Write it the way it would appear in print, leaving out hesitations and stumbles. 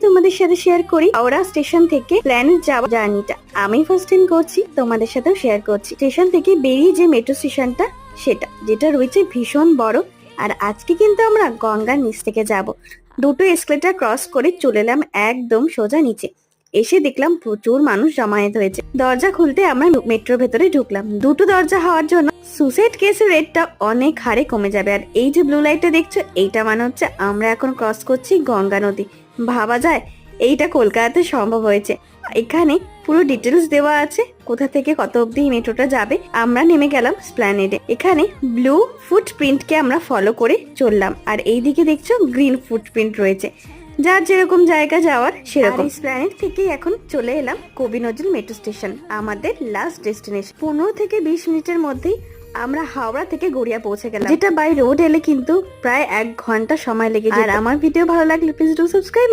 তোমাদের সাথে শেয়ার করি হাওড়া স্টেশন থেকে প্ল্যানেট যাওয়ার জার্নিটা। আমি ফার্স্ট টাইম করছি, তোমাদের সাথেও শেয়ার করছি। স্টেশন থেকে বেরিয়ে যে মেট্রো স্টেশনটা, সেটা যেটা রয়েছে ভীষণ বড়। আর আজকে কিন্তু আমরা গঙ্গার নিচ থেকে যাব। দুটো এসকেলেটর ক্রস করে চলে এলাম একদম সোজা নিচে। এসে দেখলাম প্রচুর মানুষ জমায়েত হয়েছে। দরজা খুলতে আমরা মেট্রোর ভেতরে ঢুকলাম। দুটো দরজা হওয়ার জন্য সুসাইড কেসের রেটটা অনেক হারে কমে যাবে। আর এই যে ব্লু লাইটটা দেখছো, এইটা মানে হচ্ছে আমরা এখন ক্রস করছি গঙ্গা নদী। ভাবা যায় এইটা কলকাতাতে সম্ভব হয়েছে। এখানে পুরো ডিটেলস দেওয়া আছে, কোথা থেকে কত অবধি মেট্রোটা যাবে। আমরা নেমে গেলাম স্প্ল্যানেডে। এখানে ব্লু ফুটপ্রিন্টকে আমরা ফলো করে চললাম। আর এইদিকে দেখছো গ্রিন ফুটপ্রিন্ট রয়েছে, যার যেরকম জায়গা যাওয়ার সেরকম। স্প্ল্যানেড থেকে এখন চলে এলাম কবি নজরুল মেট্রো স্টেশন, আমাদের লাস্ট ডেস্টিনেশন। 15 থেকে 20 মিনিটের মধ্যেই আমরা হাওড়া থেকে গড়িয়া পৌঁছে গেলাম, যেটা বাই রোড এলে কিন্তু প্রায় 1 ঘন্টা সময় লেগে যায়। আর আমার ভিডিও ভালো লাগলে প্লিজ ডু সাবস্ক্রাইব।